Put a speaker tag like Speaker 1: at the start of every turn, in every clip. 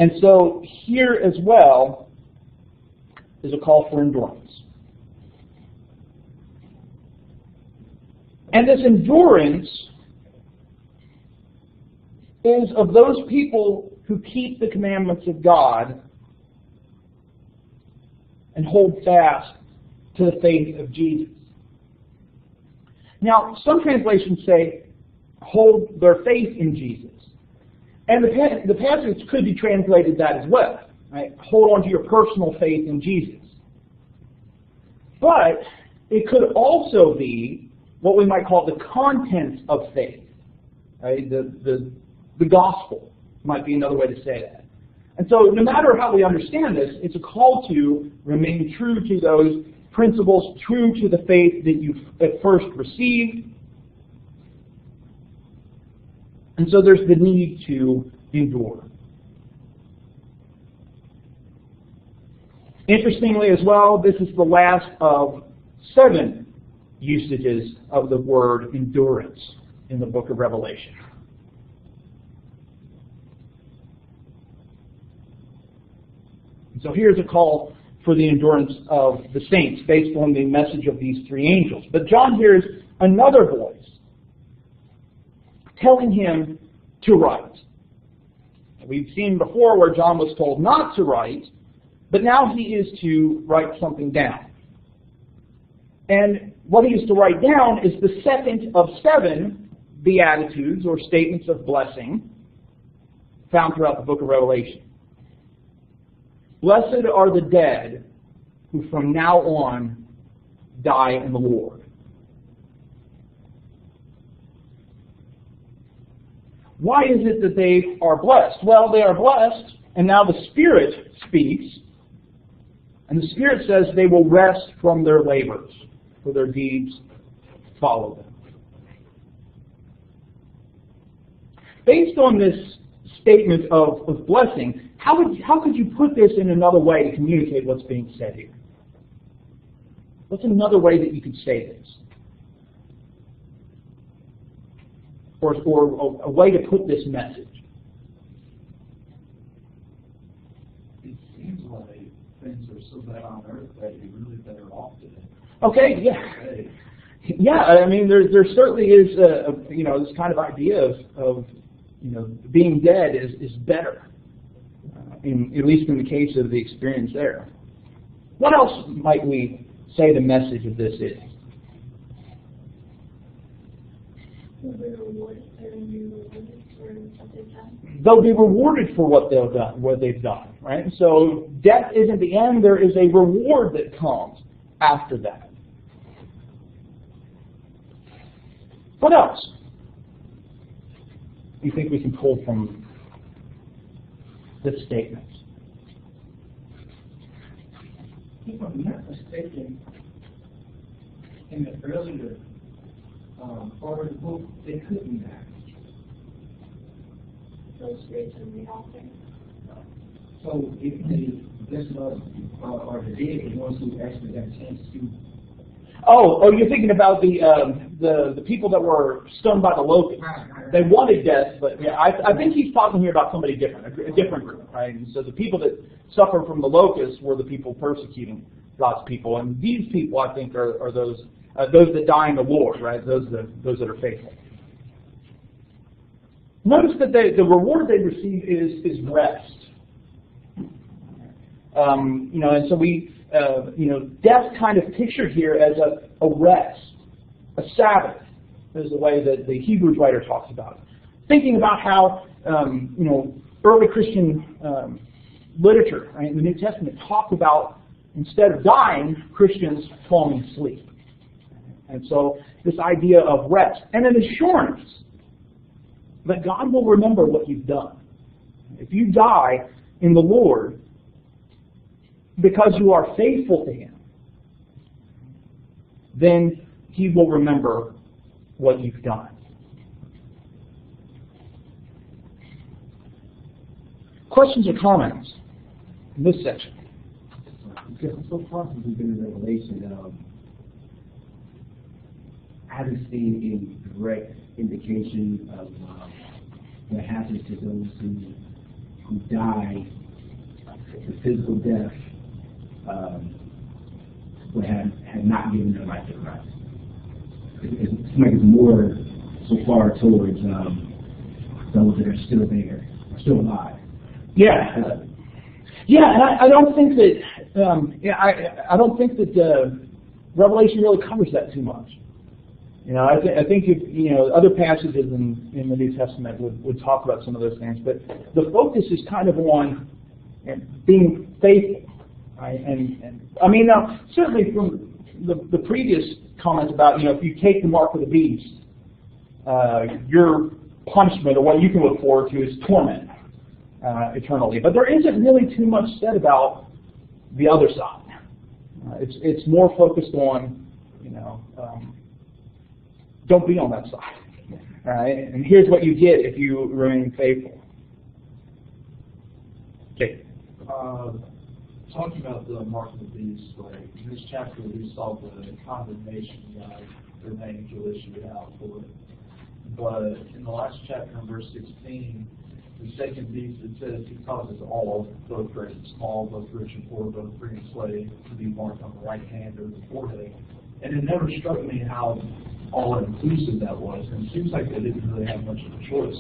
Speaker 1: And so here as well is a call for endurance. And this endurance is of those people who keep the commandments of God and hold fast to the faith of Jesus. Now, some translations say, hold their faith in Jesus. And the passage could be translated that as well. Right? Hold on to your personal faith in Jesus. But it could also be what we might call the contents of faith. Right? The gospel might be another way to say that. And so no matter how we understand this, it's a call to remain true to those principles, true to the faith that you at first received. And so there's the need to endure. Interestingly as well, this is the last of 7 usages of the word endurance in the book of Revelation. And so here's a call for the endurance of the saints based on the message of these 3 angels. But John hears another voice telling him to write. We've seen before where John was told not to write, but now he is to write something down. And what he is to write down is the second of 7 beatitudes or statements of blessing found throughout the book of Revelation. Blessed are the dead who from now on die in the Lord. Why is it that they are blessed? Well, they are blessed, and now the Spirit speaks, and the Spirit says they will rest from their labors, for their deeds follow them. Based on this statement of blessing, how could you put this in another way to communicate what's being said here? What's another way that you could say this? Or a way to put this message?
Speaker 2: It seems like things are so bad on earth that you're really better off today.
Speaker 1: Okay, yeah. Yeah, I mean, there certainly is this kind of idea of being dead is better, at least in the case of the experience there. What else might we say the message of this is? They'll be rewarded for what they've done, right? So death isn't the end. There is a reward that comes after that. What else do you think we can pull from this statement?
Speaker 2: If I'm not mistaken, in the earlier part of the book, they couldn't die.
Speaker 3: Those reasons we all think.
Speaker 2: So if the blessed are the dead, the ones who actually got a chance to.
Speaker 1: Oh, you're thinking about the people that were stoned by the locust. They wanted death, but yeah, I think he's talking here about somebody different, a different group, right? And so the people that suffer from the locusts were the people persecuting God's people, and these people, I think, are those that die in the Lord, right? Those that are faithful. Notice that the reward they receive is rest. And so we, death kind of pictured here as a rest, a Sabbath, is the way that the Hebrews writer talks about it. Thinking about how, early Christian literature, right, in the New Testament talked about, instead of dying, Christians falling asleep. And so this idea of rest and an assurance that God will remember what you've done. If you die in the Lord because you are faithful to Him, then He will remember what you've done. Questions or comments in this section?
Speaker 4: So far since we've been in Revelation, I haven't seen any direct indication of what happens to those who who died the physical death, but had not given their life to Christ. It seems like it's more so far towards those that are still there, are still alive.
Speaker 1: Yeah, and I don't think that I don't think that Revelation really covers that too much. I think other passages in the New Testament would talk about some of those things, but the focus is kind of on being faithful. Right? And I mean, now certainly from the previous comments about if you take the mark of the beast, your punishment or what you can look forward to is torment eternally. But there isn't really too much said about the other side. It's more focused on don't be on that side. All right? And here's what you get if you remain faithful. Okay.
Speaker 5: Talking about the mark of the beast, like in this chapter we saw the condemnation that their angel issued out for it. But in the last chapter, in verse 16, the second beast, it says he causes all, both great and small, both rich and poor, both free and slave, to be marked on the right hand or the forehead. And it never struck me how all-inclusive that was. And it seems like they didn't really have much of a choice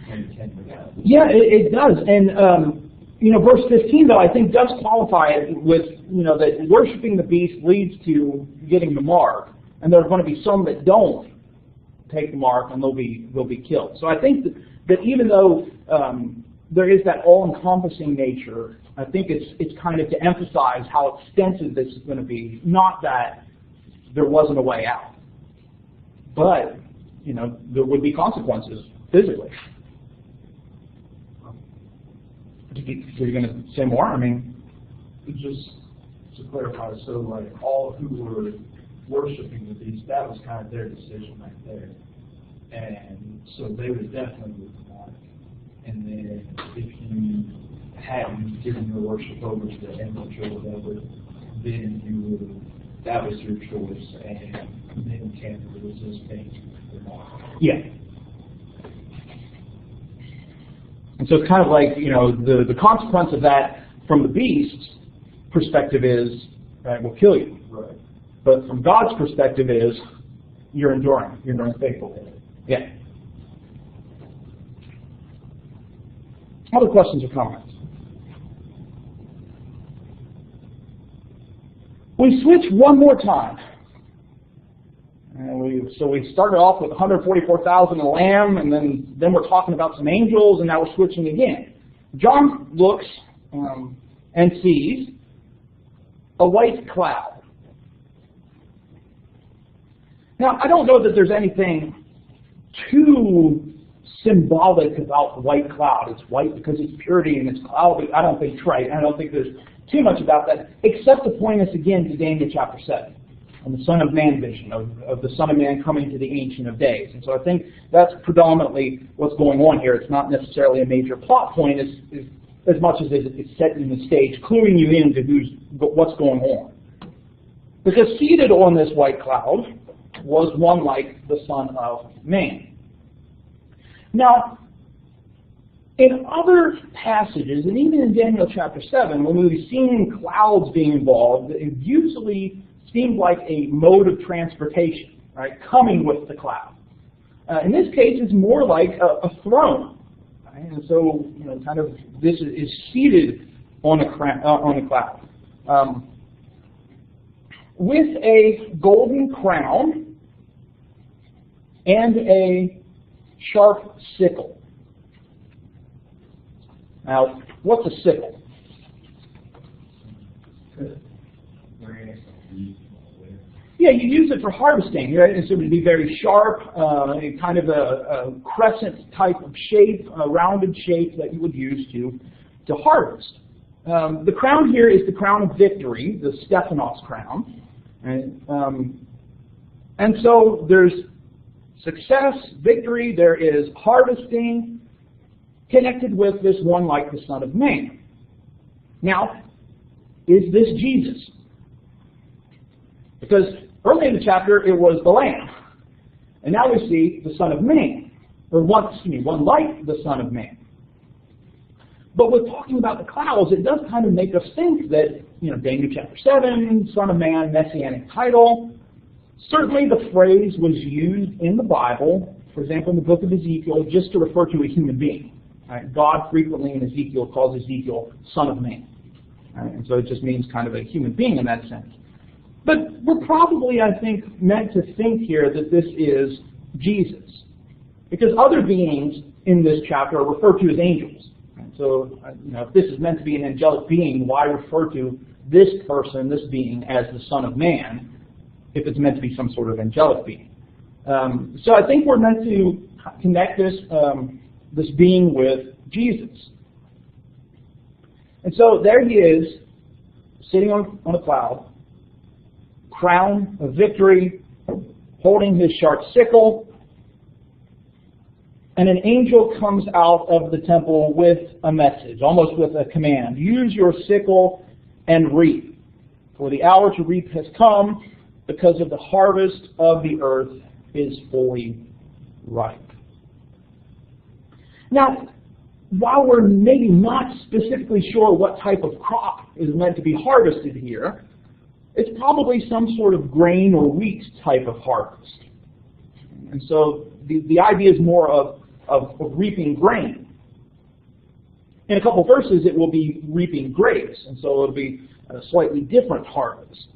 Speaker 5: when it came to that.
Speaker 1: Yeah, it does. And verse 15, though, I think does qualify it with, that worshiping the beast leads to getting the mark. And there are going to be some that don't take the mark and they'll be killed. So I think that even though there is that all-encompassing nature, I think it's kind of to emphasize how extensive this is going to be, not that there wasn't a way out. But, there would be consequences physically. Were you going to say more? I mean,
Speaker 5: just to clarify, so like all who were worshiping the beast, that was kind of their decision right there, and so they would definitely move the mark. And then if you hadn't given your worship over to the image or whatever, then you would, that was your choice, and then can resist being the mark.
Speaker 1: Yeah. And so it's kind of like, the consequence of that from the beast's perspective is, right, we'll kill you.
Speaker 5: Right.
Speaker 1: But from God's perspective is, you're enduring faithfully. Yeah. Other questions or comments? We switch one more time. And we started off with 144,000 a lamb, and then we're talking about some angels, and now we're switching again. John looks and sees a white cloud. Now, I don't know that there's anything too symbolic about the white cloud. It's white because it's purity and it's cloudy. I don't think there's too much about that, except to point us again to Daniel chapter 7. On the Son of Man vision, of the Son of Man coming to the Ancient of Days. And so I think that's predominantly what's going on here. It's not necessarily a major plot point as much as it's setting the stage, cluing you into what's going on. Because seated on this white cloud was one like the Son of Man. Now, in other passages, and even in Daniel chapter 7, when we've seen clouds being involved, it usually seemed like a mode of transportation, right, coming with the cloud. In this case, it's more like a throne. Right? And so, kind of this is seated on a cloud. With a golden crown and a sharp sickle. Now, what's a sickle? Yeah, you use it for harvesting, right? And so it would be very sharp, kind of a crescent type of shape, a rounded shape that you would use to harvest. The crown here is the crown of victory, the Stephanos crown. Right? And so there's success, victory, there is harvesting connected with this one like the Son of Man. Now, is this Jesus? Because early in the chapter, it was the Lamb. And now we see the Son of Man, or one like the Son of Man. But with talking about the clouds, it does kind of make us think that, Daniel chapter 7, Son of Man, Messianic title. Certainly the phrase was used in the Bible, for example, in the book of Ezekiel, just to refer to a human being. Right? God frequently in Ezekiel calls Ezekiel Son of Man. Right? And so it just means kind of a human being in that sense. But we're probably, I think, meant to think here that this is Jesus. Because other beings in this chapter are referred to as angels. Right? So, if this is meant to be an angelic being, why refer to this person, this being, as the Son of Man, if it's meant to be some sort of angelic being? So I think we're meant to connect this being with Jesus. And so there he is, sitting on a cloud, crown of victory, holding his sharp sickle, and an angel comes out of the temple with a message, almost with a command. Use your sickle and reap, for the hour to reap has come, because of the harvest of the earth is fully ripe. Now, while we're maybe not specifically sure what type of crop is meant to be harvested here, it's probably some sort of grain or wheat type of harvest. And so the idea is more of reaping grain. In a couple verses, it will be reaping grapes, and so it'll be a slightly different harvest.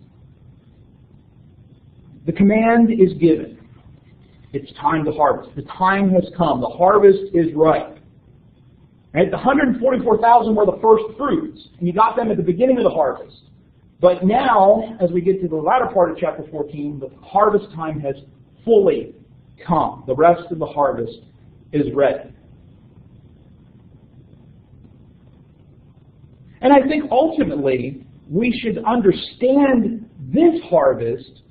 Speaker 1: The command is given. It's time to harvest. The time has come. The harvest is ripe. Right? The 144,000 were the first fruits, and you got them at the beginning of the harvest. But now, as we get to the latter part of chapter 14, the harvest time has fully come. The rest of the harvest is ready. And I think ultimately we should understand this harvest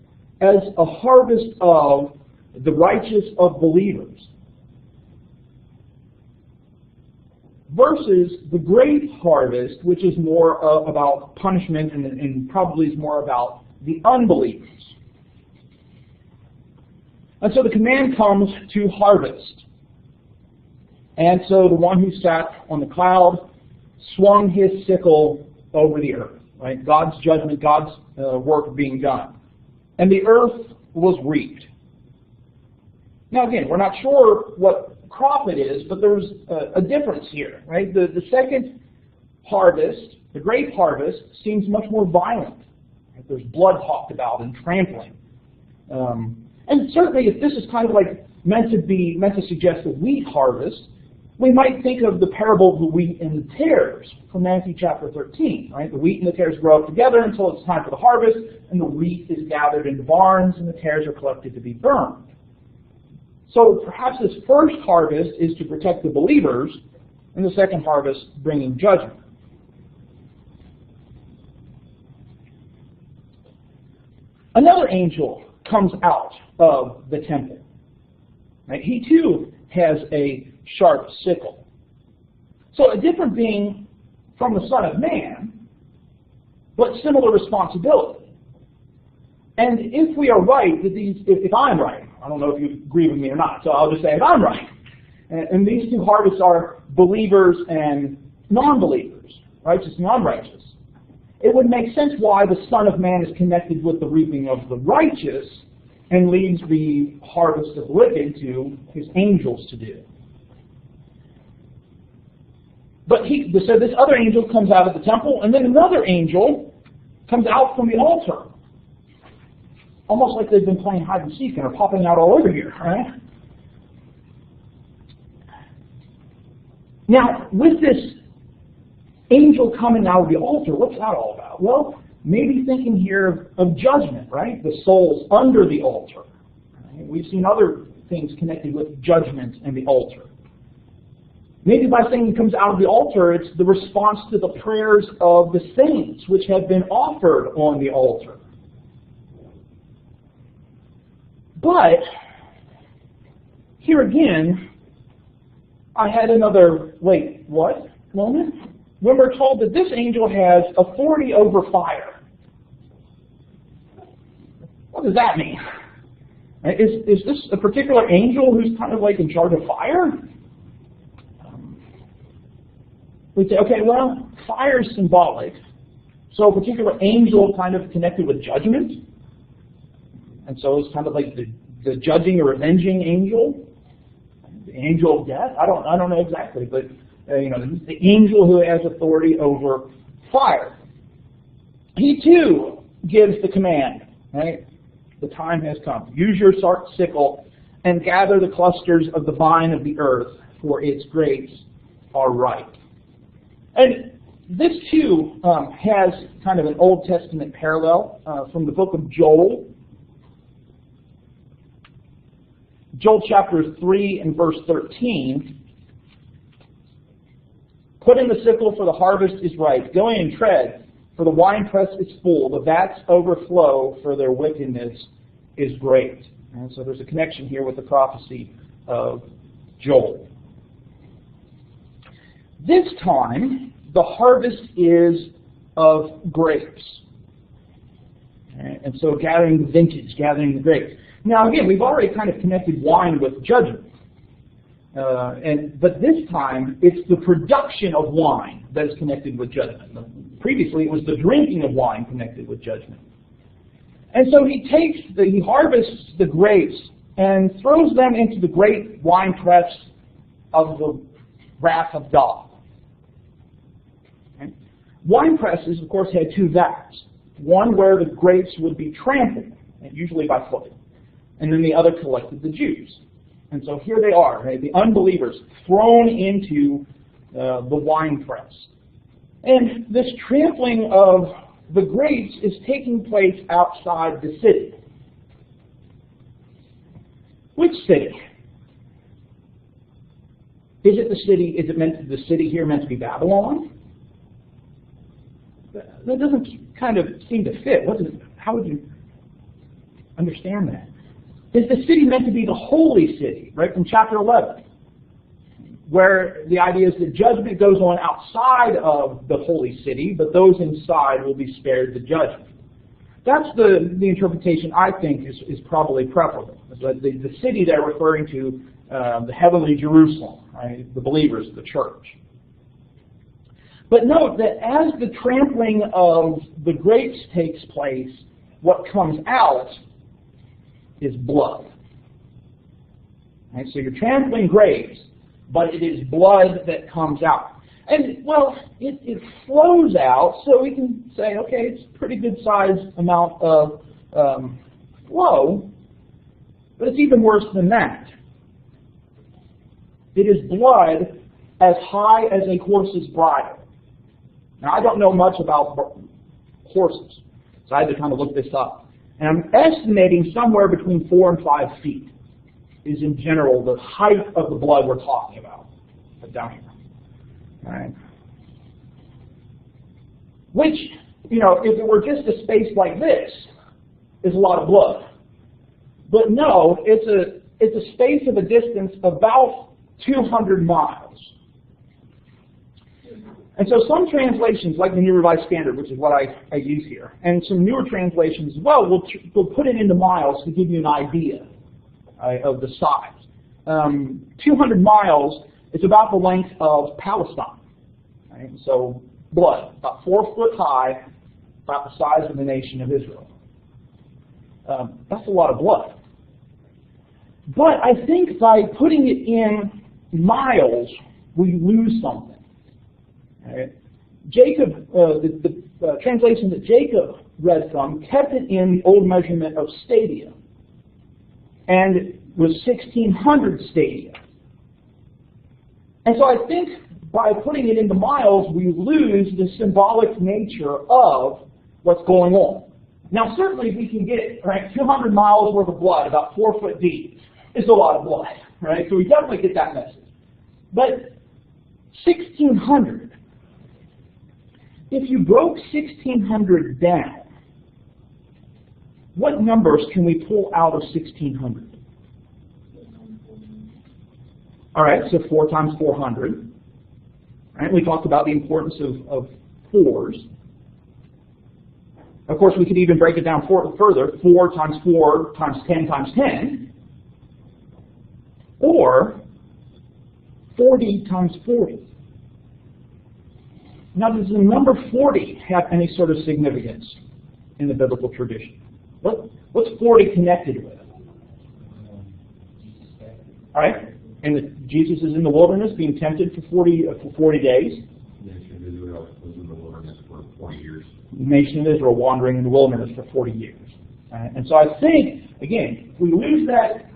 Speaker 1: as a harvest of the righteous of believers versus the great harvest, which is more about punishment and probably is more about the unbelievers. And so the command comes to harvest. And so the one who sat on the cloud swung his sickle over the earth. Right? God's judgment, God's work being done. And the earth was reaped. Now again, we're not sure what crop it is, but there's a difference here. Right? The second harvest, the great harvest, seems much more violent. Right? There's blood talked about and trampling. And certainly if this is kind of like meant to suggest a wheat harvest, we might think of the parable of the wheat and the tares from Matthew chapter 13. Right? The wheat and the tares grow up together until it's time for the harvest, and the wheat is gathered into barns, and the tares are collected to be burned. So perhaps this first harvest is to protect the believers, and the second harvest bringing judgment. Another angel comes out of the temple. Right? He too has a sharp sickle. So a different being from the Son of Man, but similar responsibility. And if we are right, that if I'm right, I don't know if you agree with me or not, so I'll just say if I'm right, and these two harvests are believers and non-believers, righteous and unrighteous, it would make sense why the Son of Man is connected with the reaping of the righteous and leaves the harvest of the wicked to his angels to do. But so this other angel comes out of the temple, and then another angel comes out from the altar. Almost like they've been playing hide and seek and are popping out all over here, right? Now, with this angel coming out of the altar, what's that all about? Well, maybe thinking here of judgment, right? The souls under the altar. Right? We've seen other things connected with judgment and the altar. Maybe by saying he comes out of the altar, it's the response to the prayers of the saints which have been offered on the altar. But here again, I had another, wait, what moment? When we're told that this angel has authority over fire. What does that mean? Is this a particular angel who's kind of like in charge of fire? we'd say, okay, well, fire is symbolic. So a particular angel kind of connected with judgment. And so it's kind of like the judging or avenging angel. The angel of death. I don't know exactly, but the angel who has authority over fire. He too gives the command, right? The time has come. Use your sickle and gather the clusters of the vine of the earth, for its grapes are ripe. And this too has kind of an Old Testament parallel from the book of Joel. Joel chapter 3 and verse 13. Put in the sickle, for the harvest is ripe. Go in and tread, for the winepress is full. The vats overflow, for their wickedness is great. And so there's a connection here with the prophecy of Joel. This time, the harvest is of grapes. And so gathering the vintage, gathering the grapes. Now again, we've already kind of connected wine with judgment. But this time, it's the production of wine that is connected with judgment. Previously, it was the drinking of wine connected with judgment. And so he harvests the grapes and throws them into the great winepress of the wrath of God. Okay? Wine presses, of course, had two vats. One where the grapes would be trampled, usually by foot, and then the other collected the juice. And so here they are, right, the unbelievers thrown into the winepress. And this trampling of the grapes is taking place outside the city. Which city? Is it the city? Is it the city here meant to be Babylon? That doesn't kind of seem to fit. How would you understand that? Is the city meant to be the holy city, right, from chapter 11, where the idea is that judgment goes on outside of the holy city, but those inside will be spared the judgment? That's the interpretation I think is probably preferable. The city they're referring to, the heavenly Jerusalem, right, the believers, the church. But note that as the trampling of the grapes takes place, what comes out is blood. Right, so you're trampling grapes, but it is blood that comes out. And, well, it flows out, so we can say, okay, it's a pretty good sized amount of flow, but it's even worse than that. It is blood as high as a horse's bridle. Now, I don't know much about horses, so I had to kind of look this up. And I'm estimating somewhere between 4 and 5 feet is in general the height of the blood we're talking about. Down here. All right. Which, if it were just a space like this, is a lot of blood. But no, it's a space of a distance about 200 miles. And so some translations, like the New Revised Standard, which is what I use here, and some newer translations as well, will put it into miles to give you an idea of the size. 200 miles is about the length of Palestine. Right? So blood, about 4 foot high, about the size of the nation of Israel. That's a lot of blood. But I think by putting it in miles, we lose something. Right. Jacob, the translation that Jacob read from, kept it in the old measurement of stadia, and it was 1,600 stadia. And so I think by putting it into miles, we lose the symbolic nature of what's going on. Now, certainly we can get 200 miles worth of blood, about 4 foot deep, is a lot of blood, right? So we definitely get that message. But 1,600. If you broke 1,600 down, what numbers can we pull out of 1,600? All right, so 4 times 400. Right? We talked about the importance of fours. Of course, we could even break it down further. 4 times 4 times 10 times 10. Or 40 times 40. Now, does the number 40 have any sort of significance in the biblical tradition? What's 40 connected with? All right, and Jesus is in the wilderness being tempted for 40 days.
Speaker 6: The nation of Israel was in the wilderness for 40 years.
Speaker 1: The nation of Israel wandering in the wilderness for 40 years. And so I think, again, if we lose that,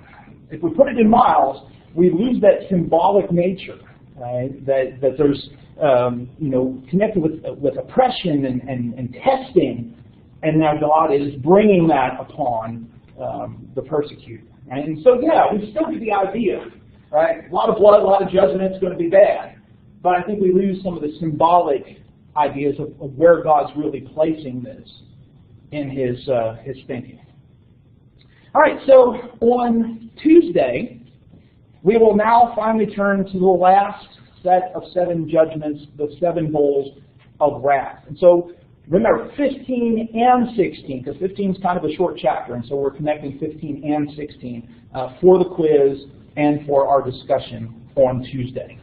Speaker 1: if we put it in miles, we lose that symbolic nature, right? That there's, connected with oppression and testing, and now God is bringing that upon the persecutor. Right? And so, yeah, we still get the idea, right? A lot of blood, a lot of judgment, it's going to be bad. But I think we lose some of the symbolic ideas of where God's really placing this in his thinking. All right, so on Tuesday, we will now finally turn to the last set of 7 judgments, the 7 bowls of wrath. And so remember, 15 and 16, because 15 is kind of a short chapter, and so we're connecting 15 and 16 for the quiz and for our discussion on Tuesday.